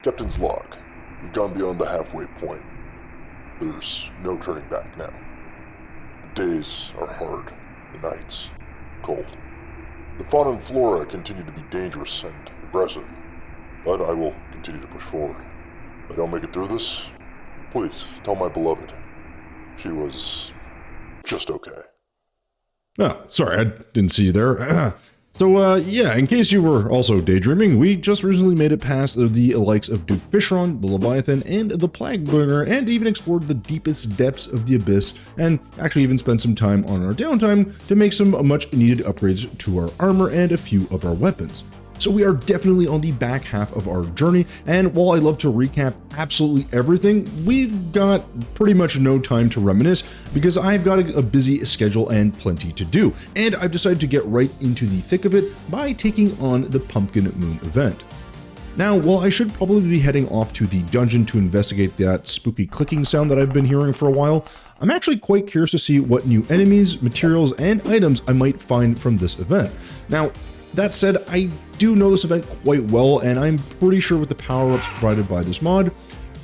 Captain's log. We've gone beyond the halfway point. There's no turning back now. The days are hard, the nights cold. The fauna and flora continue to be dangerous and aggressive, but I will continue to push forward. If I don't make it through this, please tell my beloved she was just okay. Oh, sorry, I didn't see you there. Yeah, in case you were also daydreaming, we just recently made it past the likes of Duke Fishron, the Leviathan, and the Plaguebringer, and even explored the deepest depths of the Abyss, and actually even spent some time on our downtime to make some much needed upgrades to our armor and a few of our weapons. So we are definitely on the back half of our journey, and while I love to recap absolutely everything, we've got pretty much no time to reminisce because I've got a busy schedule and plenty to do, and I've decided to get right into the thick of it by taking on the Pumpkin Moon event. Now, while I should probably be heading off to the dungeon to investigate that spooky clicking sound that I've been hearing for a while, I'm actually quite curious to see what new enemies, materials, and items I might find from this event. Now, that said, I do know this event quite well, and I'm pretty sure with the power-ups provided by this mod,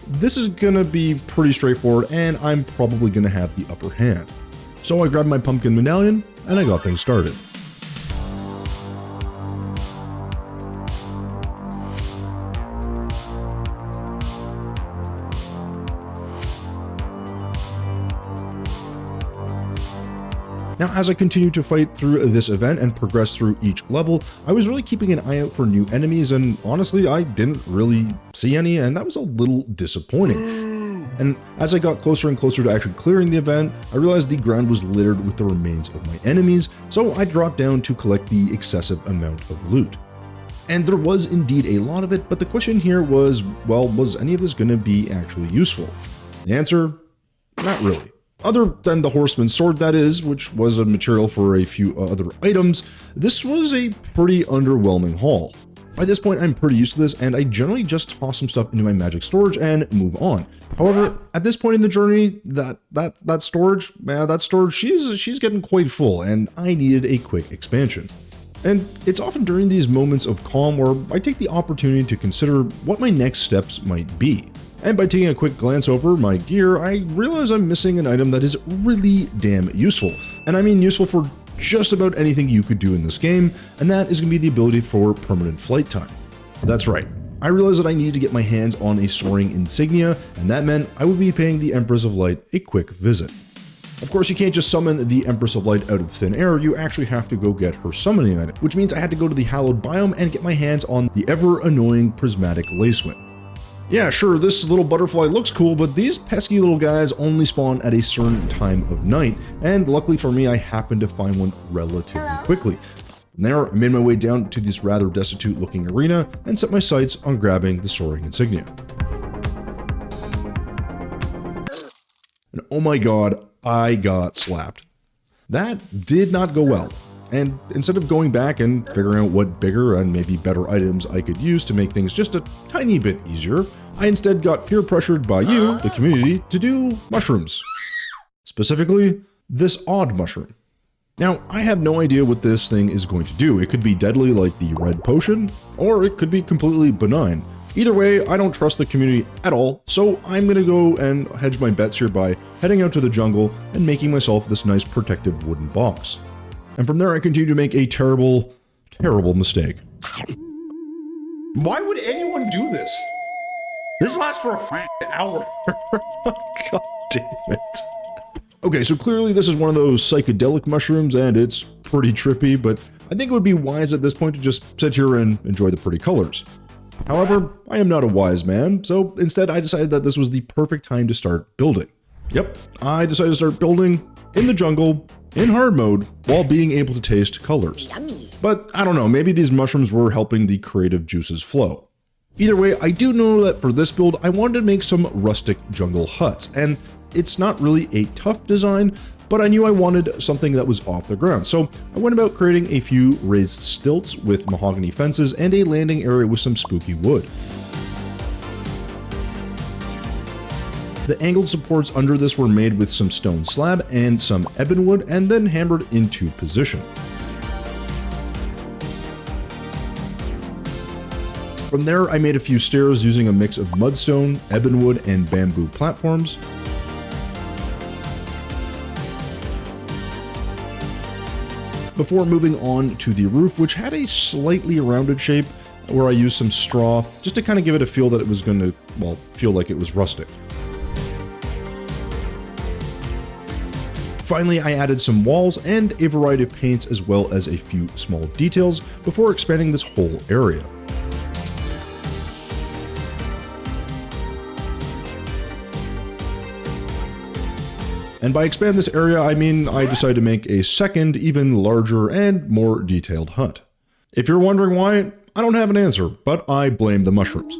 this is gonna be pretty straightforward, and I'm probably gonna have the upper hand. So I grabbed my pumpkin medallion, and I got things started. Now, as I continued to fight through this event and progress through each level, I was really keeping an eye out for new enemies, and honestly, I didn't really see any, and that was a little disappointing. And as I got closer and closer to actually clearing the event, I realized the ground was littered with the remains of my enemies, so I dropped down to collect the excessive amount of loot. And there was indeed a lot of it, but the question here was, well, was any of this going to be actually useful? The answer, not really. Other than the Horseman's Sword, that is, which was a material for a few other items, this was a pretty underwhelming haul. By this point, I'm pretty used to this, and I generally just toss some stuff into my magic storage and move on. However, at this point in the journey, that storage, she's getting quite full, and I needed a quick expansion. And it's often during these moments of calm where I take the opportunity to consider what my next steps might be. And by taking a quick glance over my gear, I realize I'm missing an item that is really damn useful. And I mean useful for just about anything you could do in this game, and that is going to be the ability for permanent flight time. That's right. I realized that I needed to get my hands on a soaring insignia, and that meant I would be paying the Empress of Light a quick visit. Of course, you can't just summon the Empress of Light out of thin air, you actually have to go get her summoning item, which means I had to go to the hallowed biome and get my hands on the ever-annoying prismatic lacewing. Yeah, sure, this little butterfly looks cool, but these pesky little guys only spawn at a certain time of night, and luckily for me, I happened to find one relatively quickly. From there, I made my way down to this rather destitute looking arena and set my sights on grabbing the soaring insignia. And oh my god, I got slapped. That did not go well. And instead of going back and figuring out what bigger and maybe better items I could use to make things just a tiny bit easier, I instead got peer pressured by you, the community, to do mushrooms. Specifically, this odd mushroom. Now, I have no idea what this thing is going to do. It could be deadly like the red potion, or it could be completely benign. Either way, I don't trust the community at all, so I'm gonna go and hedge my bets here by heading out to the jungle and making myself this nice protective wooden box. And from there, I continue to make a terrible, terrible mistake. Why would anyone do this? This lasts for a hour. God damn it. Okay, so clearly this is one of those psychedelic mushrooms, and it's pretty trippy, but I think it would be wise at this point to just sit here and enjoy the pretty colors. However, I am not a wise man, so instead I decided that this was the perfect time to start building. Yep, I decided to start building in the jungle, in hard mode, while being able to taste colors. Yummy. But I don't know, maybe these mushrooms were helping the creative juices flow. Either way, I do know that for this build, I wanted to make some rustic jungle huts, and it's not really a tough design, but I knew I wanted something that was off the ground. So I went about creating a few raised stilts with mahogany fences and a landing area with some spooky wood. The angled supports under this were made with some stone slab and some ebon wood and then hammered into position. From there, I made a few stairs using a mix of mudstone, ebonwood, and bamboo platforms. Before moving on to the roof, which had a slightly rounded shape, where I used some straw just to kind of give it a feel that it was going to, well, feel like it was rustic. Finally, I added some walls and a variety of paints as well as a few small details before expanding this whole area. And by expand this area, I mean I decided to make a second, even larger and more detailed hut. If you're wondering why, I don't have an answer, but I blame the mushrooms.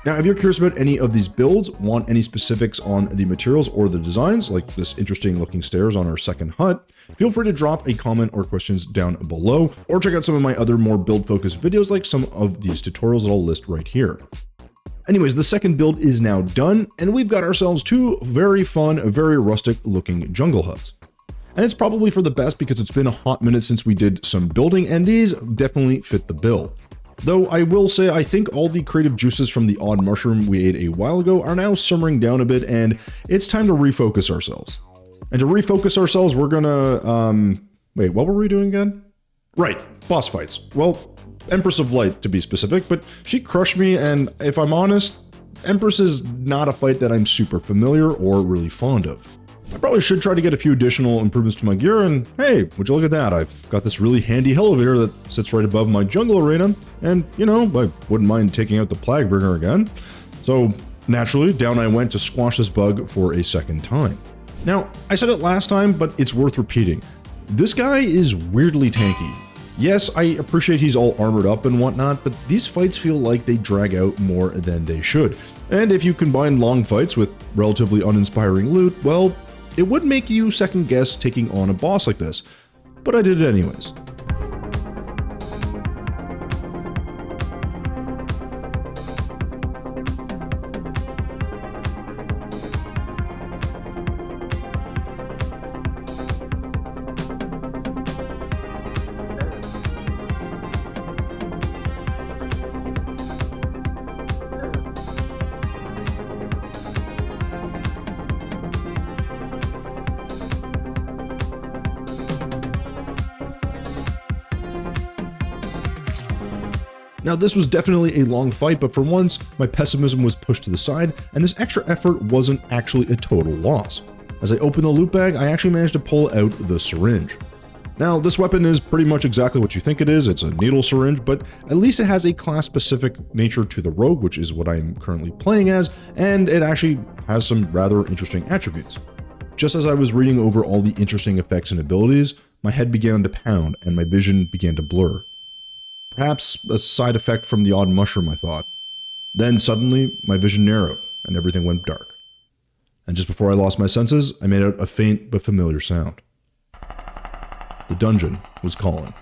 Now, if you're curious about any of these builds, want any specifics on the materials or the designs, like this interesting looking stairs on our second hut, feel free to drop a comment or questions down below, or check out some of my other more build-focused videos like some of these tutorials that I'll list right here. Anyways, the second build is now done, and we've got ourselves two very fun, very rustic looking jungle huts. And it's probably for the best because it's been a hot minute since we did some building, and these definitely fit the bill. Though I will say I think all the creative juices from the odd mushroom we ate a while ago are now simmering down a bit, and it's time to refocus ourselves. And to refocus ourselves, we're gonna, wait, what were we doing again? Right, boss fights. Well, Empress of Light to be specific, but she crushed me, and if I'm honest, Empress is not a fight that I'm super familiar or really fond of. I probably should try to get a few additional improvements to my gear, and hey, would you look at that, I've got this really handy elevator that sits right above my jungle arena, and you know, I wouldn't mind taking out the Plaguebringer again. So naturally, down I went to squash this bug for a second time. Now, I said it last time, but it's worth repeating. This guy is weirdly tanky. Yes, I appreciate he's all armored up and whatnot, but these fights feel like they drag out more than they should. And if you combine long fights with relatively uninspiring loot, well, it would make you second guess taking on a boss like this, but I did it anyways. Now, this was definitely a long fight, but for once, my pessimism was pushed to the side, and this extra effort wasn't actually a total loss. As I opened the loot bag, I actually managed to pull out the syringe. Now, this weapon is pretty much exactly what you think it is. It's a needle syringe, but at least it has a class-specific nature to the rogue, which is what I'm currently playing as, and it actually has some rather interesting attributes. Just as I was reading over all the interesting effects and abilities, my head began to pound and my vision began to blur. Perhaps a side effect from the odd mushroom, I thought. Then suddenly, my vision narrowed and everything went dark. And just before I lost my senses, I made out a faint but familiar sound. The dungeon was calling.